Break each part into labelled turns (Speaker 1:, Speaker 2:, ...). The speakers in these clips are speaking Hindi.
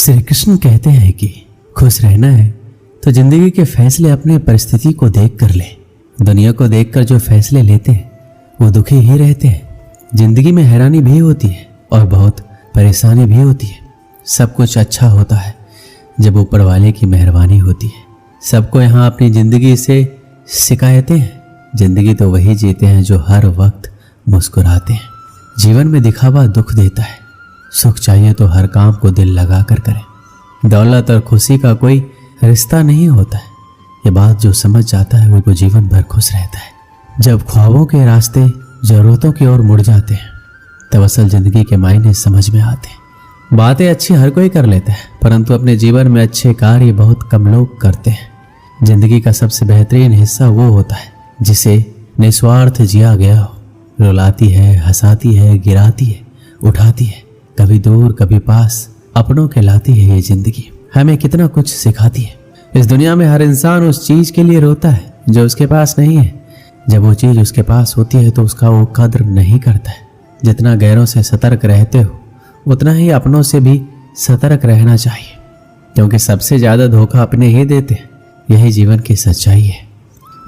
Speaker 1: श्री कृष्ण कहते हैं कि खुश रहना है तो जिंदगी के फैसले अपने परिस्थिति को देख कर ले। दुनिया को देखकर जो फैसले लेते हैं वो दुखी ही रहते हैं। जिंदगी में हैरानी भी होती है और बहुत परेशानी भी होती है। सब कुछ अच्छा होता है जब ऊपर वाले की मेहरबानी होती है। सबको यहाँ अपनी जिंदगी से शिकायतें हैं। जिंदगी तो वही जीते हैं जो हर वक्त मुस्कुराते हैं। जीवन में दिखावा दुख देता है। सुख चाहिए तो हर काम को दिल लगा कर करें। दौलत और खुशी का कोई रिश्ता नहीं होता है। ये बात जो समझ जाता है वो जीवन भर खुश रहता है। जब ख्वाबों के रास्ते जरूरतों की ओर मुड़ जाते हैं तब असल जिंदगी के मायने समझ में आते हैं। बातें अच्छी हर कोई कर लेता है परंतु अपने जीवन में अच्छे कार्य बहुत कम लोग करते हैं। जिंदगी का सबसे बेहतरीन हिस्सा वो होता है जिसे निस्वार्थ जिया गया हो। रुलाती है, हंसाती है, गिराती है, उठाती है, कभी दूर कभी पास अपनों के लाती है। ये जिंदगी हमें कितना कुछ सिखाती है। इस दुनिया में हर इंसान उस चीज के लिए रोता है जो उसके पास नहीं है। जब वो चीज उसके पास होती है तो उसका वो कद्र नहीं करता है। जितना गैरों से सतर्क रहते हो उतना ही अपनों से भी सतर्क रहना चाहिए, क्योंकि सबसे ज्यादा धोखा अपने ही देते हैं। यही जीवन की सच्चाई है।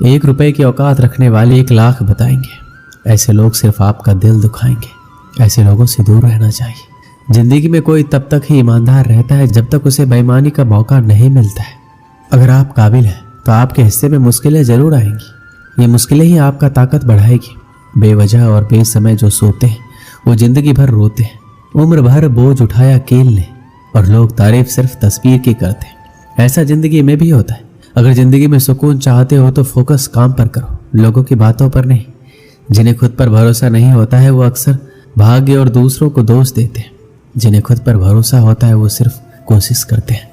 Speaker 1: 1 रुपए की औकात रखने वाले 1 लाख बताएंगे। ऐसे लोग सिर्फ आपका दिल दुखाएंगे। ऐसे लोगों से दूर रहना चाहिए। जिंदगी में कोई तब तक ही ईमानदार रहता है जब तक उसे बेईमानी का मौका नहीं मिलता है। अगर आप काबिल हैं तो आपके हिस्से में मुश्किलें जरूर आएंगी। ये मुश्किलें ही आपका ताकत बढ़ाएगी। बेवजह और बेसमय जो सोते हैं वो जिंदगी भर रोते हैं। उम्र भर बोझ उठाया कील ने और लोग तारीफ सिर्फ तस्वीर की करते हैं। ऐसा जिंदगी में भी होता है। अगर जिंदगी में सुकून चाहते हो तो फोकस काम पर करो, लोगों की बातों पर नहीं। जिन्हें खुद पर भरोसा नहीं होता है वो अक्सर भाग्य और दूसरों को दोष देते हैं। जिन्हें खुद पर भरोसा होता है वो सिर्फ कोशिश करते हैं।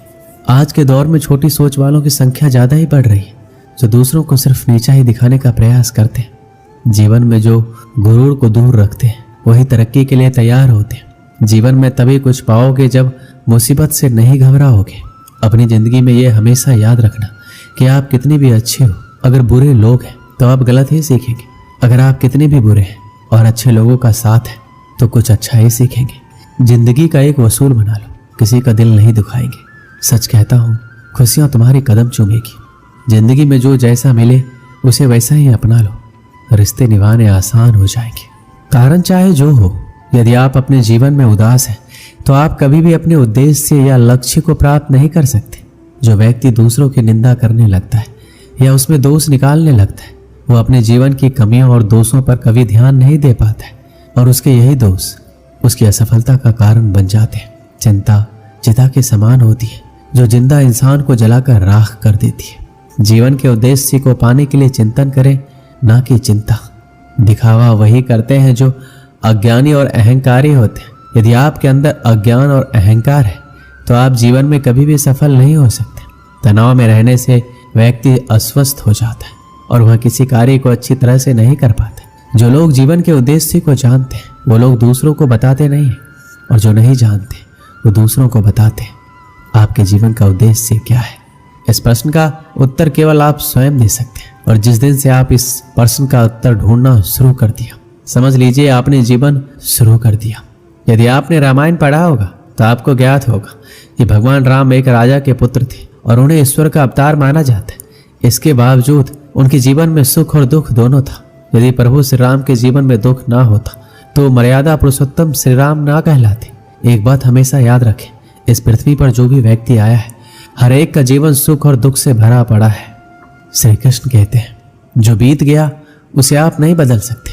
Speaker 1: आज के दौर में छोटी सोच वालों की संख्या ज्यादा ही बढ़ रही है, जो दूसरों को सिर्फ नीचा ही दिखाने का प्रयास करते हैं। जीवन में जो गुरूर को दूर रखते हैं वही तरक्की के लिए तैयार होते हैं। जीवन में तभी कुछ पाओगे जब मुसीबत से नहीं घबराओगे। अपनी जिंदगी में ये हमेशा याद रखना कि आप कितनी भी अच्छे हो, अगर बुरे लोग हैं तो आप गलत ही सीखेंगे। अगर आप कितने भी बुरे हैं और अच्छे लोगों का साथ है तो कुछ अच्छा ही सीखेंगे। जिंदगी का एक वसूल बना लो, किसी का दिल नहीं दुखाएंगे। सच कहता हूँ, खुशियाँ तुम्हारी कदम चूमेगी। जिंदगी में जो जैसा मिले उसे वैसा ही अपना लो। रिश्ते निभाने आसान हो जाएंगे। कारण चाहे जो हो, यदि आप अपने जीवन में उदास हैं तो आप कभी भी अपने उद्देश्य या लक्ष्य को प्राप्त नहीं कर सकते। जो व्यक्ति दूसरों की निंदा करने लगता है या उसमें दोष निकालने लगता है वो अपने जीवन की कमियों और दोषों पर कभी ध्यान नहीं दे पाता है और उसके यही दोष उसकी असफलता का कारण बन जाते हैं। चिंता चिता के समान होती है जो जिंदा इंसान को जलाकर राख कर देती है। जीवन के उद्देश्य को पाने के लिए चिंतन करें, ना कि चिंता। दिखावा वही करते हैं जो अज्ञानी और अहंकारी होते हैं। यदि आपके अंदर अज्ञान और अहंकार है तो आप जीवन में कभी भी सफल नहीं हो सकते। तनाव में रहने से व्यक्ति अस्वस्थ हो जाता है और वह किसी कार्य को अच्छी तरह से नहीं कर पाता। जो लोग जीवन के उद्देश्य को जानते हैं वो लोग दूसरों को बताते नहीं हैं, और जो नहीं जानते वो दूसरों को बताते हैं। आपके जीवन का उद्देश्य क्या है? इस प्रश्न का उत्तर केवल आप स्वयं दे सकते हैं। और जिस दिन से आप इस प्रश्न का उत्तर ढूंढना शुरू कर दिया, समझ लीजिए आपने जीवन शुरू कर दिया। यदि आपने रामायण पढ़ा होगा तो आपको ज्ञात होगा कि भगवान राम एक राजा के पुत्र थे और उन्हें ईश्वर का अवतार माना जाता है। इसके बावजूद उनके जीवन में सुख और दुख दोनों था। यदि प्रभु श्री राम के जीवन में दुख ना होता तो मर्यादा पुरुषोत्तम श्री राम ना कहलाते। एक बात हमेशा याद रखें, इस पृथ्वी पर जो भी व्यक्ति आया है हर एक का जीवन सुख और दुख से भरा पड़ा है। श्री कृष्ण कहते हैं, जो बीत गया उसे आप नहीं बदल सकते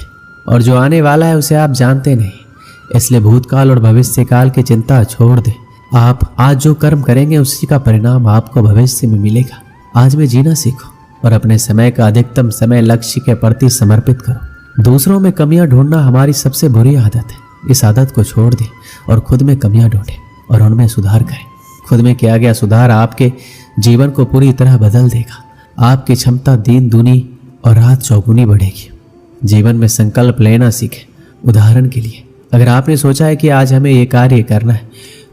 Speaker 1: और जो आने वाला है उसे आप जानते नहीं। इसलिए भूतकाल और भविष्य काल की चिंता छोड़ दे। आप आज जो कर्म करेंगे उसी का परिणाम आपको भविष्य में मिलेगा। आज में जीना सीखो और अपने समय का अधिकतम समय लक्ष्य के प्रति समर्पित करो। दूसरों में कमियां ढूंढना हमारी सबसे बुरी आदत है। इस आदत को छोड़ दें और खुद में कमियां ढूंढें और उनमें सुधार करें। खुद में किया गया सुधार आपके जीवन को पूरी तरह बदल देगा। आपकी क्षमता दिन दूनी और रात चौगुनी बढ़ेगी। जीवन में संकल्प लेना सीखें। उदाहरण के लिए, अगर आपने सोचा है कि आज हमें ये कार्य करना है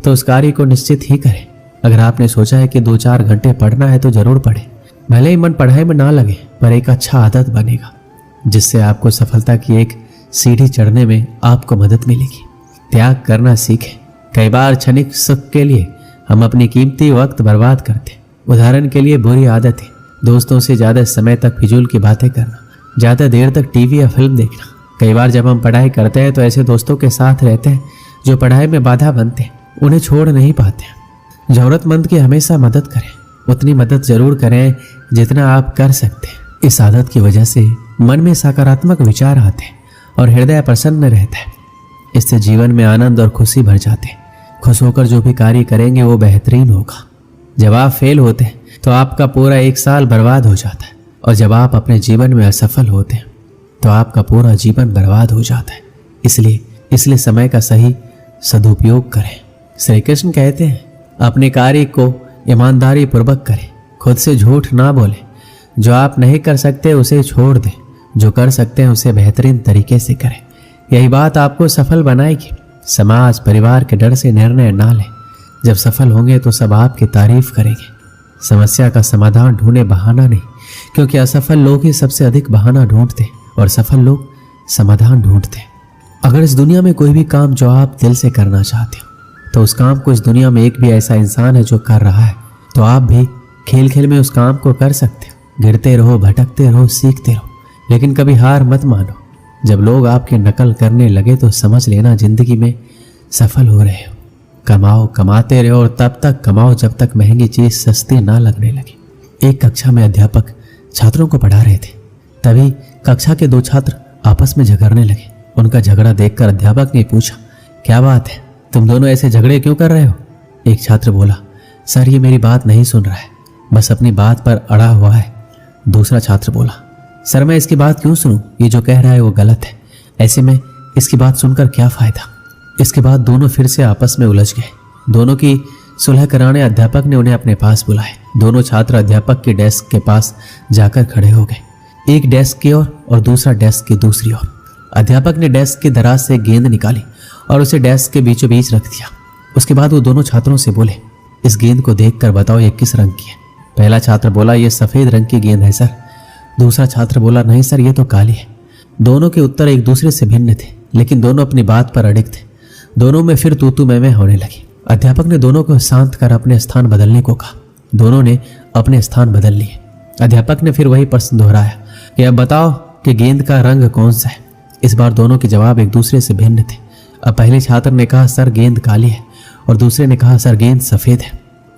Speaker 1: तो उस कार्य को निश्चित ही करें। अगर आपने सोचा है कि 2-4 घंटे पढ़ना है तो जरूर पढ़ें। भले ही मन पढ़ाई में ना लगे पर एक अच्छा आदत बनेगा जिससे आपको सफलता की एक सीढ़ी चढ़ने में आपको मदद मिलेगी। त्याग करना सीखें। कई बार क्षणिक सुख के लिए हम अपनी कीमती वक्त बर्बाद करते। उदाहरण के लिए बुरी आदतें, दोस्तों से ज़्यादा समय तक फिजूल की बातें करना, ज़्यादा देर तक टीवी या फिल्म देखना। कई बार जब हम पढ़ाई करते हैं तो ऐसे दोस्तों के साथ रहते हैं जो पढ़ाई में बाधा बनते हैं, उन्हें छोड़ नहीं पाते। ज़रूरतमंद की हमेशा मदद करें, उतनी मदद जरूर करें जितना आप कर सकते हैं। इस आदत की वजह से मन में सकारात्मक विचार आते हैं और हृदय प्रसन्न रहता है। इससे जीवन में आनंद और खुशी भर जाते हैं। खुश होकर जो भी कार्य करेंगे वो बेहतरीन होगा। जब आप फेल होते हैं तो आपका पूरा एक साल बर्बाद हो जाता है, और जब आप अपने जीवन में असफल होते हैं तो आपका पूरा जीवन बर्बाद हो जाता है। इसलिए समय का सही सदुपयोग करें। श्री कृष्ण कहते हैं, अपने कार्य को ईमानदारी पूर्वक करें, खुद से झूठ ना बोलें। जो आप नहीं कर सकते उसे छोड़ दें, जो कर सकते हैं उसे बेहतरीन तरीके से करें। यही बात आपको सफल बनाएगी। समाज परिवार के डर से निर्णय ना लें। जब सफल होंगे तो सब आपकी तारीफ करेंगे। समस्या का समाधान ढूंढे, बहाना नहीं, क्योंकि असफल लोग ही सबसे अधिक बहाना ढूंढते और सफल लोग समाधान ढूंढते। अगर इस दुनिया में कोई भी काम जो आप दिल से करना चाहते हो तो उस काम को इस दुनिया में एक भी ऐसा इंसान है जो कर रहा है, तो आप भी खेल खेल में उस काम को कर सकते हो। गिरते रहो, भटकते रहो, सीखते रहो, लेकिन कभी हार मत मानो। जब लोग आपकी नकल करने लगे तो समझ लेना जिंदगी में सफल हो रहे हो। कमाओ, कमाते रहो और तब तक कमाओ जब तक महंगी चीज सस्ती ना लगने लगे। एक कक्षा में अध्यापक छात्रों को पढ़ा रहे थे। तभी कक्षा के दो छात्र आपस में झगड़ने लगे। उनका झगड़ा देखकर अध्यापक ने पूछा, क्या बात है, तुम दोनों ऐसे झगड़े क्यों कर रहे हो? एक छात्र बोला, सर ये मेरी बात नहीं सुन रहा है, बस अपनी बात पर अड़ा हुआ है। दूसरा छात्र बोला, सर मैं इसकी बात क्यों सुनूं, ये जो कह रहा है वो गलत है, ऐसे में इसकी बात सुनकर क्या फायदा। इसके बाद दोनों फिर से आपस में उलझ गए। दोनों की सुलह कराने अध्यापक ने उन्हें अपने पास बुलाए। दोनों छात्र अध्यापक के डेस्क के पास जाकर खड़े हो गए, एक डेस्क की ओर और दूसरा डेस्क की दूसरी ओर। अध्यापक ने डेस्क की दराज से गेंद निकाली और उसे डेस्क के बीचों बीच रख दिया। उसके बाद वो दोनों छात्रों से बोले, इस गेंद को देखकर बताओ ये किस रंग की है। पहला छात्र बोला, ये सफेद रंग की गेंद है सर। दूसरा छात्र बोला, नहीं सर ये तो काली है। दोनों के उत्तर एक दूसरे से भिन्न थे, लेकिन दोनों अपनी बात पर अड़िग थे। दोनों में फिर तू मैं होने लगी। अध्यापक ने दोनों को शांत कर अपने स्थान बदलने को कहा। दोनों ने अपने स्थान बदल लिए। अध्यापक ने फिर वही प्रश्न दोहराया कि अब बताओ कि गेंद का रंग कौन सा है। इस बार दोनों के जवाब एक दूसरे से भिन्न थे। अब पहले छात्र ने कहा, सर गेंद काली है, और दूसरे ने कहा, सर गेंद सफेद है।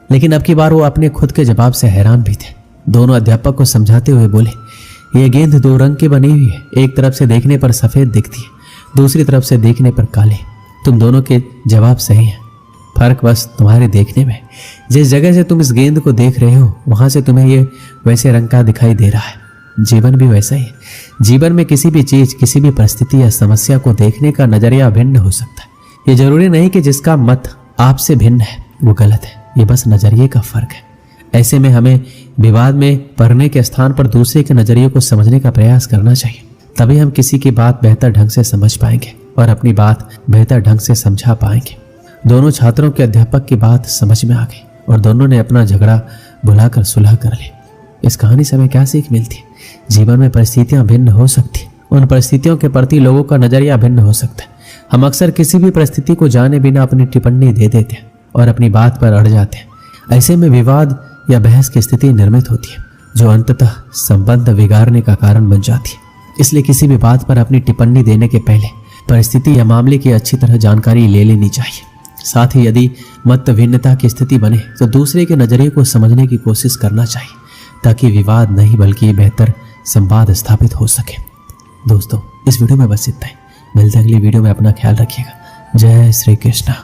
Speaker 1: लेकिन अब की बार वो अपने खुद के जवाब से हैरान भी थे। दोनों अध्यापक को समझाते हुए बोले, ये गेंद दो रंग की बनी हुई है, एक तरफ से देखने पर सफेद दिखती है, दूसरी तरफ से देखने पर काली। तुम दोनों के जवाब सही हैं, फर्क बस तुम्हारे देखने में। जिस जगह से तुम इस गेंद को देख रहे हो वहां से तुम्हें ये वैसे रंग का दिखाई दे रहा है। जीवन भी वैसा ही है। जीवन में किसी भी चीज, किसी भी परिस्थिति या समस्या को देखने का नजरिया भिन्न हो सकता है। ये जरूरी नहीं कि जिसका मत आपसे भिन्न है वो गलत है, ये बस नजरिए का फर्क है। ऐसे में हमें विवाद में पढ़ने के स्थान पर दूसरे के नजरिए को समझने का प्रयास करना चाहिए। तभी हम किसी की बात बेहतर ढंग से समझ पाएंगे और अपनी बात बेहतर ढंग से समझा पाएंगे। दोनों छात्रों के अध्यापक की बात समझ में आ गई और दोनों ने अपना झगड़ा भुलाकर सुलह कर ली। इस कहानी से हमें क्या सीख मिलती है? जीवन में परिस्थितियां भिन्न हो सकती, उन परिस्थितियों के प्रति लोगों का नजरिया भिन्न हो सकता है। हम अक्सर किसी भी परिस्थिति को जाने बिना अपनी टिप्पणी दे देते हैं और अपनी बात पर अड़ जाते हैं। ऐसे में विवाद या बहस की स्थिति निर्मित होती है जो अंततः संबंध बिगाड़ने का कारण बन जाती है। इसलिए किसी भी बात पर अपनी टिप्पणी देने के पहले परिस्थिति या मामले की अच्छी तरह जानकारी ले लेनी चाहिए। साथ ही यदि मत भिन्नता की स्थिति बने तो दूसरे के नजरिए को समझने की कोशिश करना चाहिए ताकि विवाद नहीं बल्कि बेहतर संवाद स्थापित हो सके। दोस्तों इस वीडियो में बस इतना ही। मिलते हैं अगली वीडियो में। अपना ख्याल रखिएगा। जय श्री कृष्णा।